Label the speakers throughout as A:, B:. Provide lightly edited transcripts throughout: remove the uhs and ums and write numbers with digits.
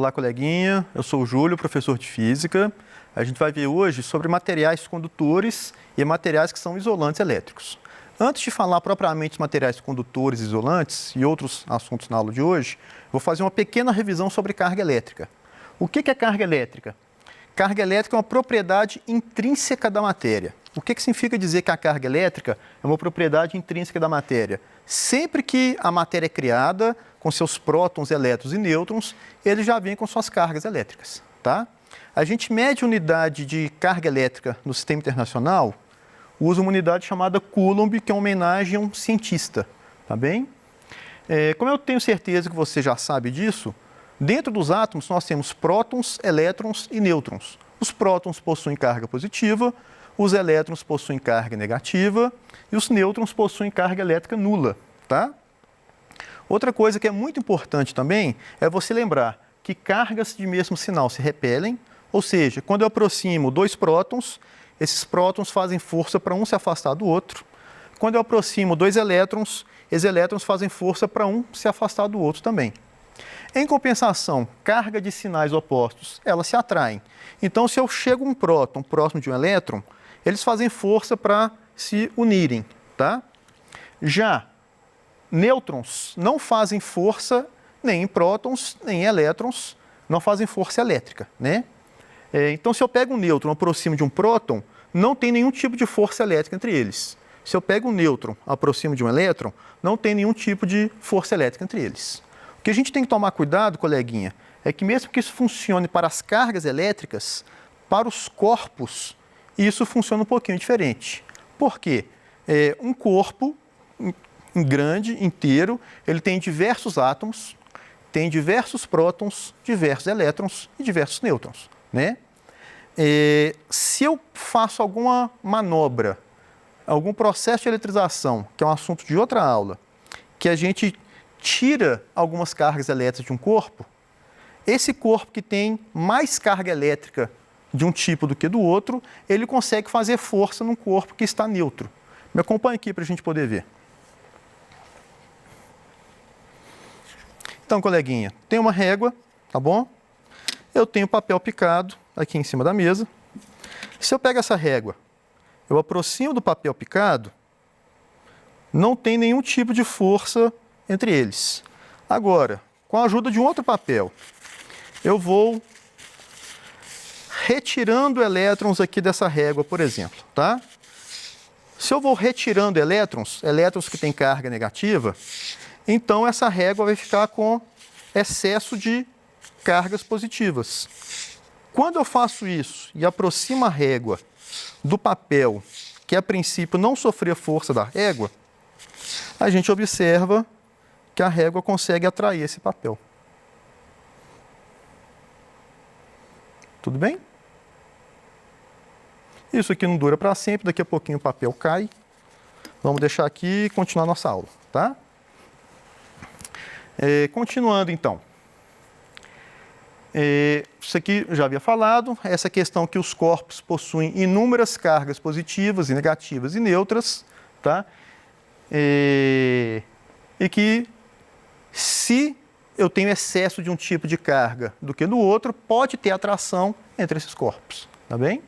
A: Olá, coleguinha. Eu sou o Júlio, professor de Física. A gente vai ver hoje sobre materiais condutores e materiais que são isolantes elétricos. Antes de falar propriamente dos materiais condutores e isolantes e outros assuntos na aula de hoje, vou fazer uma pequena revisão sobre carga elétrica. O que é carga elétrica? Carga elétrica é uma propriedade intrínseca da matéria. O que significa dizer que a carga elétrica é uma propriedade intrínseca da matéria? Sempre que a matéria é criada, com seus prótons, elétrons e nêutrons, ele já vem com suas cargas elétricas, tá? A gente mede unidade de carga elétrica no sistema internacional, usa uma unidade chamada Coulomb, que é uma homenagem a um cientista, tá bem? Como eu tenho certeza que você já sabe disso, dentro dos átomos nós temos prótons, elétrons e nêutrons. Os prótons possuem carga positiva, os elétrons possuem carga negativa e os nêutrons possuem carga elétrica nula, tá? Outra coisa que é muito importante também é você lembrar que cargas de mesmo sinal se repelem, ou seja, quando eu aproximo dois prótons, esses prótons fazem força para um se afastar do outro. Quando eu aproximo dois elétrons, esses elétrons fazem força para um se afastar do outro também. Em compensação, carga de sinais opostos, elas se atraem. Então, se eu chego um próton próximo de um elétron, eles fazem força para se unirem, tá? Já nêutrons não fazem força nem em prótons, nem em elétrons, não fazem força elétrica, né? Então, se eu pego um nêutron e aproximo de um próton, não tem nenhum tipo de força elétrica entre eles. Se eu pego um nêutron e aproximo de um elétron, não tem nenhum tipo de força elétrica entre eles. O que a gente tem que tomar cuidado, coleguinha, é que mesmo que isso funcione para as cargas elétricas, para os corpos, isso funciona um pouquinho diferente. Por quê? Um corpo grande, inteiro, ele tem diversos átomos, tem diversos prótons, diversos elétrons e diversos nêutrons, né? Se eu faço alguma manobra, algum processo de eletrização, que é um assunto de outra aula, que a gente tira algumas cargas elétricas de um corpo, esse corpo que tem mais carga elétrica de um tipo do que do outro, ele consegue fazer força num corpo que está neutro. Me acompanhe aqui para a gente poder ver. Então, coleguinha, tem uma régua, tá bom? Eu tenho papel picado aqui em cima da mesa. Se eu pego essa régua, eu aproximo do papel picado, não tem nenhum tipo de força entre eles. Agora, com a ajuda de um outro papel, eu vou retirando elétrons aqui dessa régua, por exemplo, tá? Se eu vou retirando elétrons que têm carga negativa, então essa régua vai ficar com excesso de cargas positivas. Quando eu faço isso e aproximo a régua do papel, que a princípio não sofria força da régua, a gente observa que a régua consegue atrair esse papel. Tudo bem? Isso aqui não dura para sempre, daqui a pouquinho o papel cai. Vamos deixar aqui e continuar nossa aula, tá? Continuando então. Isso aqui eu já havia falado, essa questão que os corpos possuem inúmeras cargas positivas e negativas e neutras, tá? E que se eu tenho excesso de um tipo de carga do que do outro, pode ter atração entre esses corpos, tá bem?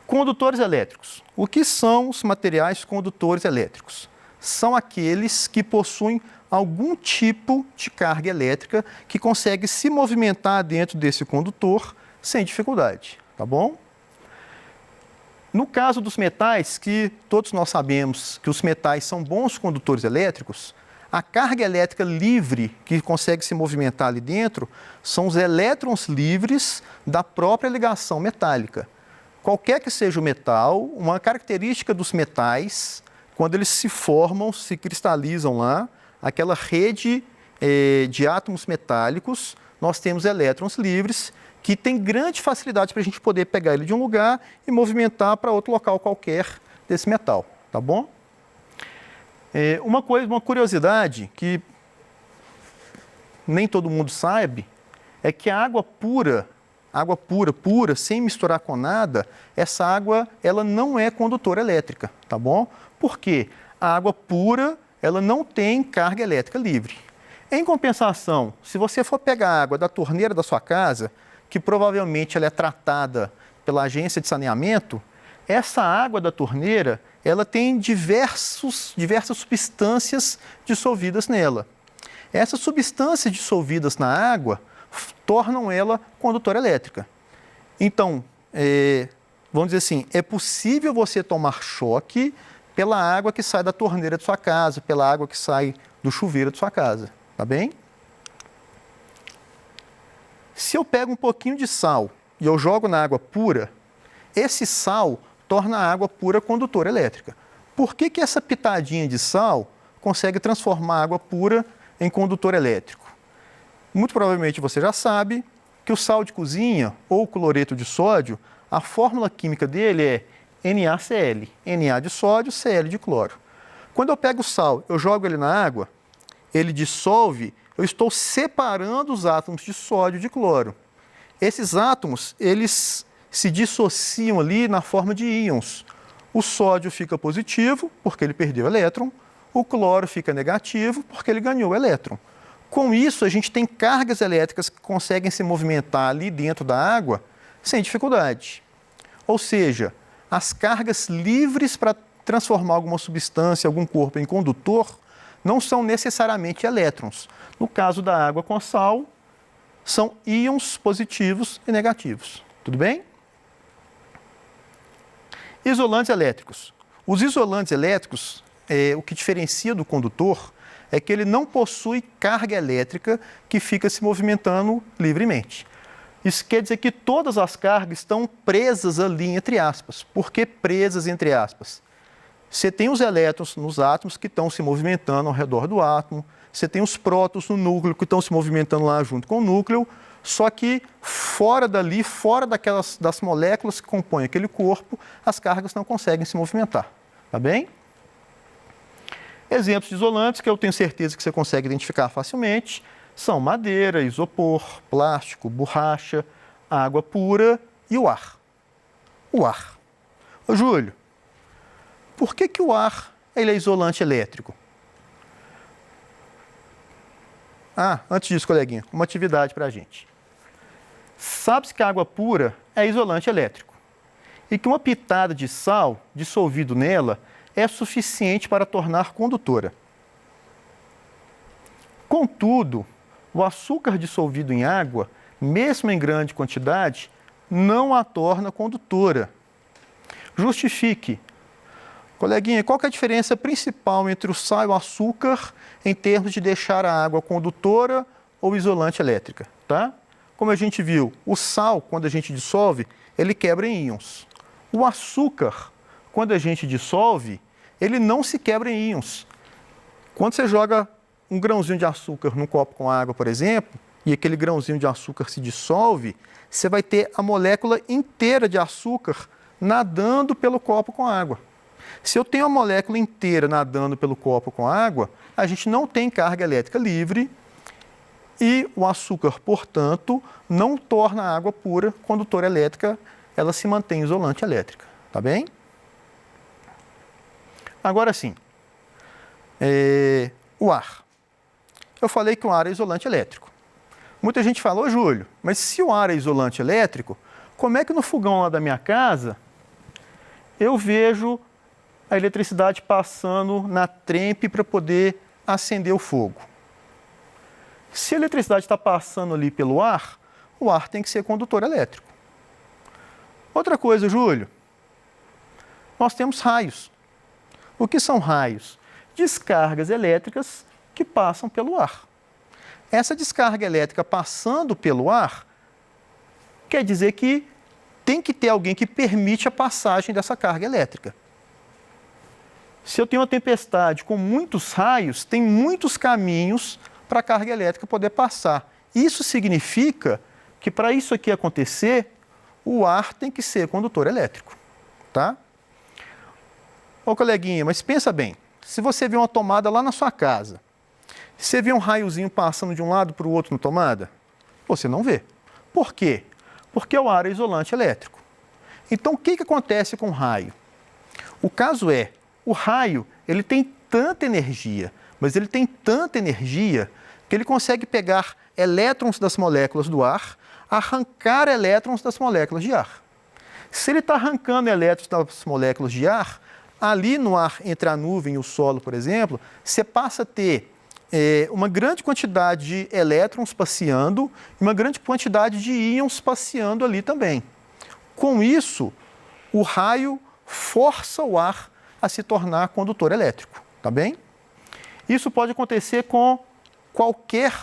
A: Condutores elétricos. O que são os materiais condutores elétricos? São aqueles que possuem algum tipo de carga elétrica que consegue se movimentar dentro desse condutor sem dificuldade, tá bom? No caso dos metais, que todos nós sabemos que os metais são bons condutores elétricos, a carga elétrica livre que consegue se movimentar ali dentro são os elétrons livres da própria ligação metálica. Qualquer que seja o metal, uma característica dos metais, quando eles se formam, se cristalizam lá, aquela rede de átomos metálicos, nós temos elétrons livres que tem grande facilidade para a gente poder pegar ele de um lugar e movimentar para outro local qualquer desse metal, tá bom? Uma curiosidade que nem todo mundo sabe, é que a água pura, sem misturar com nada, essa água ela não é condutora elétrica, tá bom? Por quê? A água pura, ela não tem carga elétrica livre. Em compensação, se você for pegar a água da torneira da sua casa, que provavelmente ela é tratada pela agência de saneamento, essa água da torneira, ela tem diversas substâncias dissolvidas nela. Essas substâncias dissolvidas na água tornam ela condutora elétrica. Então, vamos dizer assim, é possível você tomar choque pela água que sai da torneira de sua casa, pela água que sai do chuveiro de sua casa, tá bem? Se eu pego um pouquinho de sal e eu jogo na água pura, esse sal torna a água pura condutora elétrica. Por que que essa pitadinha de sal consegue transformar a água pura em condutor elétrico? Muito provavelmente você já sabe que o sal de cozinha ou cloreto de sódio, a fórmula química dele é NaCl, Na de sódio, Cl de cloro. Quando eu pego o sal, eu jogo ele na água, ele dissolve, eu estou separando os átomos de sódio e de cloro. Esses átomos, eles se dissociam ali na forma de íons. O sódio fica positivo, porque ele perdeu elétron, o cloro fica negativo, porque ele ganhou elétron. Com isso, a gente tem cargas elétricas que conseguem se movimentar ali dentro da água sem dificuldade. Ou seja, as cargas livres para transformar alguma substância, algum corpo em condutor, não são necessariamente elétrons. No caso da água com sal, são íons positivos e negativos. Tudo bem? Isolantes elétricos. Os isolantes elétricos, o que diferencia do condutor é que ele não possui carga elétrica que fica se movimentando livremente. Isso quer dizer que todas as cargas estão presas ali, entre aspas. Por que presas, entre aspas? Você tem os elétrons nos átomos que estão se movimentando ao redor do átomo, você tem os prótons no núcleo que estão se movimentando lá junto com o núcleo, só que fora dali, fora das moléculas que compõem aquele corpo, as cargas não conseguem se movimentar. Tá bem? Exemplos de isolantes que eu tenho certeza que você consegue identificar facilmente são madeira, isopor, plástico, borracha, água pura e o ar. O ar. Ô, Júlio, por que que o ar ele é isolante elétrico? Antes disso, coleguinha, uma atividade para a gente. Sabe-se que a água pura é isolante elétrico e que uma pitada de sal dissolvido nela é suficiente para tornar condutora. Contudo, o açúcar dissolvido em água, mesmo em grande quantidade, não a torna condutora. Justifique. Coleguinha, qual que é a diferença principal entre o sal e o açúcar em termos de deixar a água condutora ou isolante elétrica? Tá? Como a gente viu, o sal, quando a gente dissolve, ele quebra em íons. O açúcar, quando a gente dissolve, ele não se quebra em íons. Quando você joga um grãozinho de açúcar num copo com água, por exemplo, e aquele grãozinho de açúcar se dissolve, você vai ter a molécula inteira de açúcar nadando pelo copo com água. Se eu tenho a molécula inteira nadando pelo copo com água, a gente não tem carga elétrica livre e o açúcar, portanto, não torna a água pura condutora elétrica, ela se mantém isolante elétrica. Tá bem? Agora sim, o ar. Eu falei que o ar é isolante elétrico. Muita gente fala, ô Júlio, mas se o ar é isolante elétrico, como é que no fogão lá da minha casa eu vejo a eletricidade passando na trempe para poder acender o fogo? Se a eletricidade está passando ali pelo ar, o ar tem que ser condutor elétrico. Outra coisa, Júlio, nós temos raios. O que são raios? Descargas elétricas que passam pelo ar. Essa descarga elétrica passando pelo ar quer dizer que tem que ter alguém que permite a passagem dessa carga elétrica. Se eu tenho uma tempestade com muitos raios, tem muitos caminhos para a carga elétrica poder passar. Isso significa que para isso aqui acontecer, o ar tem que ser condutor elétrico, tá? Ô coleguinha, mas pensa bem, se você vê uma tomada lá na sua casa, você vê um raiozinho passando de um lado para o outro na tomada? Você não vê. Por quê? Porque o ar é isolante elétrico. Então, o que acontece com o raio? O caso é, o raio ele tem tanta energia, mas ele tem tanta energia que ele consegue pegar elétrons das moléculas do ar, arrancar elétrons das moléculas de ar. Se ele está arrancando elétrons das moléculas de ar, ali no ar entre a nuvem e o solo, por exemplo, você passa a ter uma grande quantidade de elétrons passeando e uma grande quantidade de íons passeando ali também. Com isso, o raio força o ar a se tornar condutor elétrico, tá bem? Isso pode acontecer com qualquer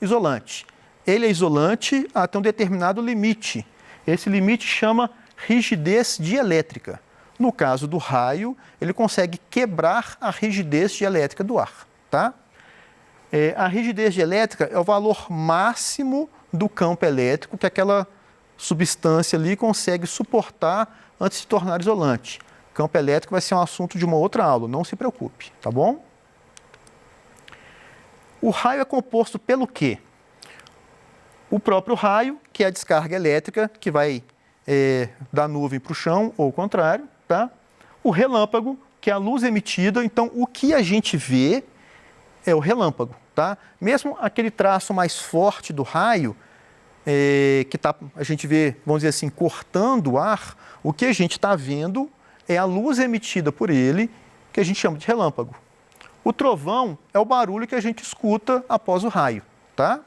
A: isolante. Ele é isolante até um determinado limite. Esse limite chama rigidez dielétrica. No caso do raio, ele consegue quebrar a rigidez dielétrica do ar, tá? A rigidez dielétrica é o valor máximo do campo elétrico que aquela substância ali consegue suportar antes de se tornar isolante. Campo elétrico vai ser um assunto de uma outra aula, não se preocupe, tá bom? O raio é composto pelo quê? O próprio raio, que é a descarga elétrica, que vai da nuvem para o chão, ou o contrário, tá? O relâmpago, que é a luz emitida. Então, o que a gente vê é o relâmpago, tá? Mesmo aquele traço mais forte do raio, que a gente vê, vamos dizer assim, cortando o ar, o que a gente está vendo é a luz emitida por ele, que a gente chama de relâmpago. O trovão é o barulho que a gente escuta após o raio, tá?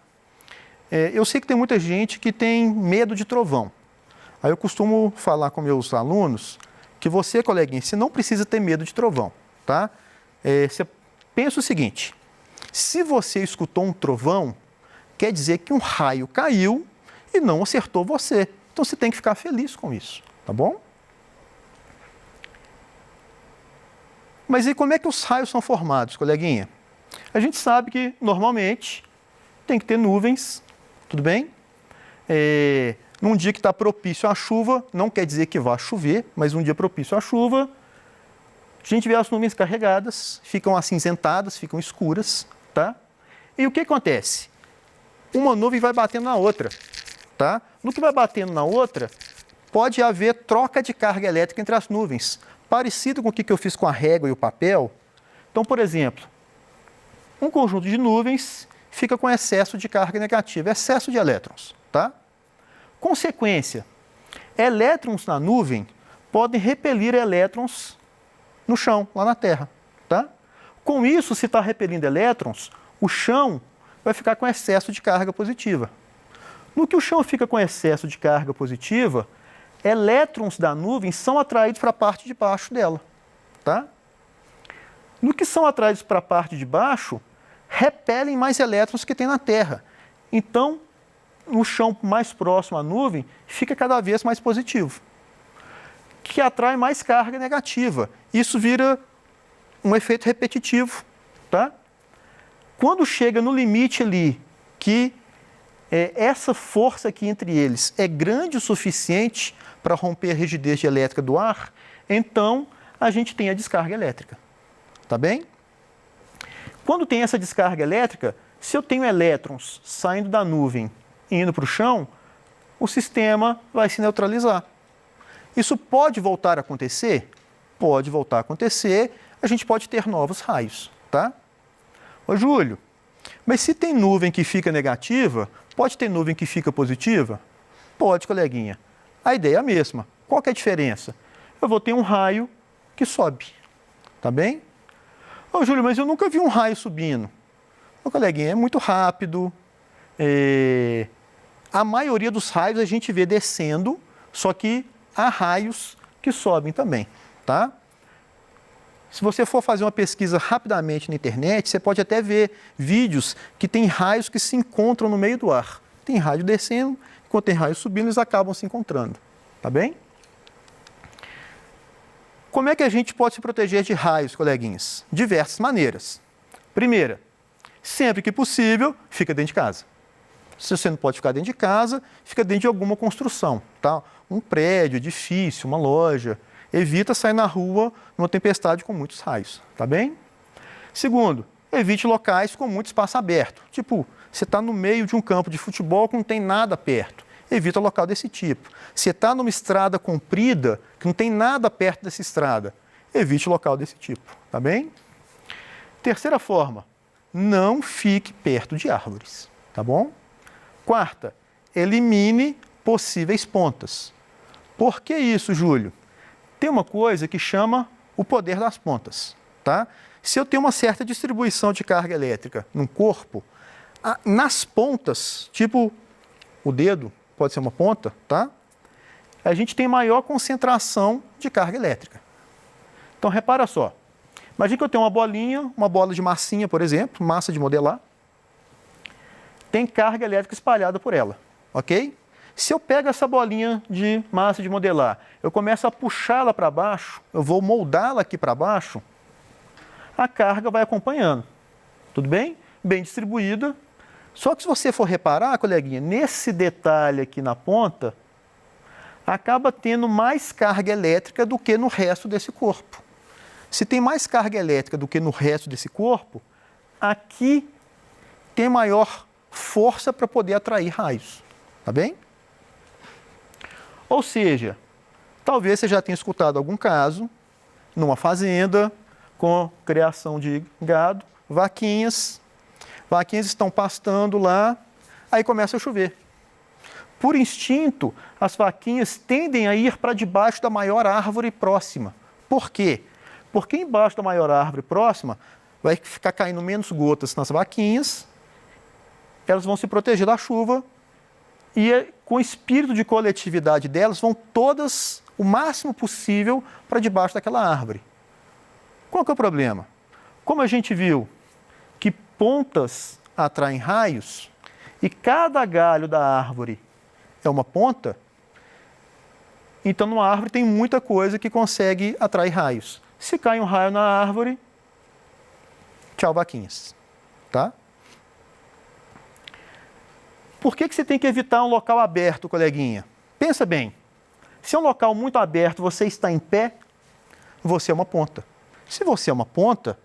A: Eu sei que tem muita gente que tem medo de trovão. Aí eu costumo falar com meus alunos que você, coleguinha, você não precisa ter medo de trovão, tá? Você pensa o seguinte, se você escutou um trovão, quer dizer que um raio caiu e não acertou você. Então você tem que ficar feliz com isso, tá bom? Mas e como é que os raios são formados, coleguinha? A gente sabe que, normalmente, tem que ter nuvens, tudo bem? Num dia que está propício à chuva, não quer dizer que vá chover, mas um dia propício à chuva, a gente vê as nuvens carregadas, ficam acinzentadas, ficam escuras, tá? E o que acontece? Uma nuvem vai batendo na outra, tá? No que vai batendo na outra, pode haver troca de carga elétrica entre as nuvens, parecido com o que eu fiz com a régua e o papel. Então, por exemplo, um conjunto de nuvens fica com excesso de carga negativa, excesso de elétrons, tá? Consequência, elétrons na nuvem podem repelir elétrons no chão, lá na Terra, tá? Com isso, se está repelindo elétrons, o chão vai ficar com excesso de carga positiva. No que o chão fica com excesso de carga positiva, elétrons da nuvem são atraídos para a parte de baixo dela, tá? No que são atraídos para a parte de baixo, repelem mais elétrons que tem na Terra. Então, no chão mais próximo à nuvem, fica cada vez mais positivo, que atrai mais carga negativa. Isso vira um efeito repetitivo, tá? Quando chega no limite ali, que essa força aqui entre eles é grande o suficiente para romper a rigidez elétrica do ar, então a gente tem a descarga elétrica, tá bem? Quando tem essa descarga elétrica, se eu tenho elétrons saindo da nuvem e indo para o chão, o sistema vai se neutralizar. Isso pode voltar a acontecer? Pode voltar a acontecer, a gente pode ter novos raios, tá? Ô Júlio, mas se tem nuvem que fica negativa, pode ter nuvem que fica positiva? Pode, coleguinha. A ideia é a mesma. Qual que é a diferença? Eu vou ter um raio que sobe, tá bem? Ô Júlio, mas eu nunca vi um raio subindo. Ô coleguinha, é muito rápido. A maioria dos raios a gente vê descendo, só que há raios que sobem também, tá? Se você for fazer uma pesquisa rapidamente na internet, você pode até ver vídeos que tem raios que se encontram no meio do ar. Tem raio descendo, enquanto tem raio subindo, eles acabam se encontrando, tá bem? Como é que a gente pode se proteger de raios, coleguinhas? Diversas maneiras. Primeira, sempre que possível, fica dentro de casa. Se você não pode ficar dentro de casa, fica dentro de alguma construção, tá? Um prédio, edifício, uma loja. Evita sair na rua numa tempestade com muitos raios, tá bem? Segundo, evite locais com muito espaço aberto. Tipo, você está no meio de um campo de futebol que não tem nada perto. Evita local desse tipo. Se está numa estrada comprida, que não tem nada perto dessa estrada, evite local desse tipo, tá bem? Terceira forma, não fique perto de árvores, tá bom? Quarta, elimine possíveis pontas. Por que isso, Júlio? Tem uma coisa que chama o poder das pontas, tá? Se eu tenho uma certa distribuição de carga elétrica num corpo, nas pontas, tipo o dedo, pode ser uma ponta, tá? A gente tem maior concentração de carga elétrica. Então, repara só. Imagina que eu tenho uma bolinha, uma bola de massinha, por exemplo, massa de modelar. Tem carga elétrica espalhada por ela, ok? Se eu pego essa bolinha de massa de modelar, eu começo a puxá-la para baixo, eu vou moldá-la aqui para baixo, a carga vai acompanhando. Tudo bem? Bem distribuída. Só que se você for reparar, coleguinha, nesse detalhe aqui na ponta, acaba tendo mais carga elétrica do que no resto desse corpo. Se tem mais carga elétrica do que no resto desse corpo, aqui tem maior força para poder atrair raios. Tá bem? Ou seja, talvez você já tenha escutado algum caso, numa fazenda, com criação de gado, vaquinhas estão pastando lá, aí começa a chover. Por instinto, as vaquinhas tendem a ir para debaixo da maior árvore próxima. Por quê? Porque embaixo da maior árvore próxima vai ficar caindo menos gotas nas vaquinhas, elas vão se proteger da chuva e com o espírito de coletividade delas vão todas, o máximo possível, para debaixo daquela árvore. Qual que é o problema? Como a gente viu que pontas atraem raios e cada galho da árvore é uma ponta, então numa árvore tem muita coisa que consegue atrair raios. Se cai um raio na árvore, tchau vaquinhas, tá? Por que você tem que evitar um local aberto, coleguinha? Pensa bem, se é um local muito aberto, você está em pé, você é uma ponta. Se você é uma ponta,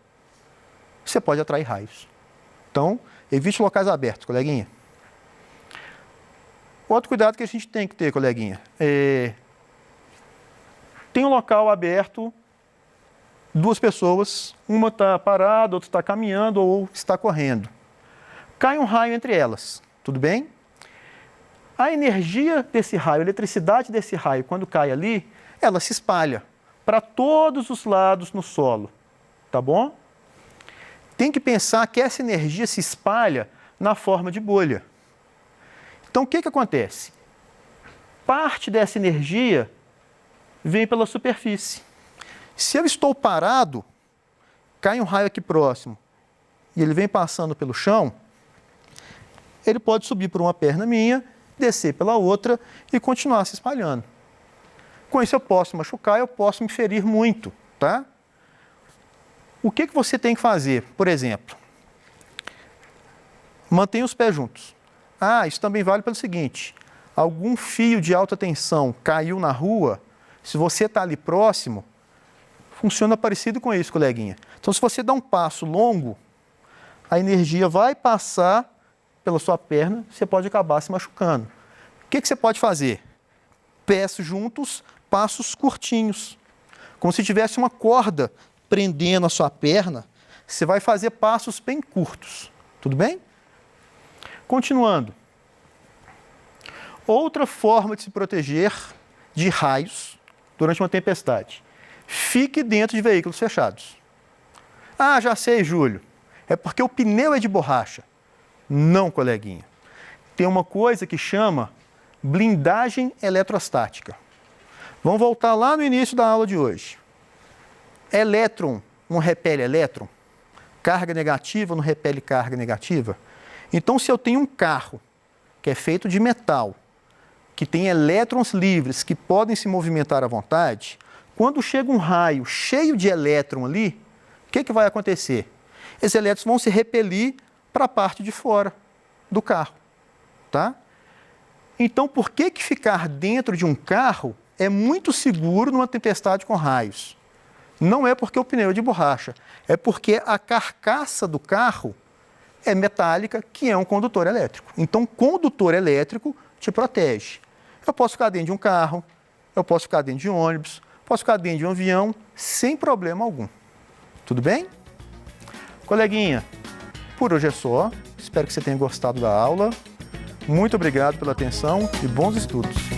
A: você pode atrair raios. Então, evite locais abertos, coleguinha. Outro cuidado que a gente tem que ter, coleguinha, tem um local aberto, duas pessoas, uma está parada, outra está caminhando ou está correndo. Cai um raio entre elas, tudo bem? A energia desse raio, a eletricidade desse raio, quando cai ali, ela se espalha para todos os lados no solo, tá bom? Tem que pensar que essa energia se espalha na forma de bolha. Então, o que acontece? Parte dessa energia vem pela superfície. Se eu estou parado, cai um raio aqui próximo e ele vem passando pelo chão, ele pode subir por uma perna minha, descer pela outra e continuar se espalhando. Com isso eu posso machucar, eu posso me ferir muito, tá? O que você tem que fazer? Por exemplo, mantenha os pés juntos. Isso também vale pelo seguinte, algum fio de alta tensão caiu na rua, se você está ali próximo, funciona parecido com isso, coleguinha. Então, se você dá um passo longo, a energia vai passar pela sua perna, você pode acabar se machucando. O que você pode fazer? Pés juntos, passos curtinhos. Como se tivesse uma corda prendendo a sua perna, você vai fazer passos bem curtos. Tudo bem? Continuando. Outra forma de se proteger de raios durante uma tempestade. Fique dentro de veículos fechados. Já sei, Júlio. É porque o pneu é de borracha. Não, coleguinha. Tem uma coisa que chama blindagem eletrostática. Vamos voltar lá no início da aula de hoje. Elétron não repele elétron? Carga negativa não repele carga negativa? Então, se eu tenho um carro que é feito de metal, que tem elétrons livres que podem se movimentar à vontade, quando chega um raio cheio de elétron ali, o que vai acontecer? Esses elétrons vão se repelir para a parte de fora do carro, tá? Então, por que ficar dentro de um carro é muito seguro numa tempestade com raios? Não é porque o pneu é de borracha, é porque a carcaça do carro é metálica, que é um condutor elétrico. Então, condutor elétrico te protege. Eu posso ficar dentro de um carro, eu posso ficar dentro de um ônibus, posso ficar dentro de um avião, sem problema algum. Tudo bem? Coleguinha, Por hoje é só. Espero que você tenha gostado da aula. Muito obrigado pela atenção e bons estudos!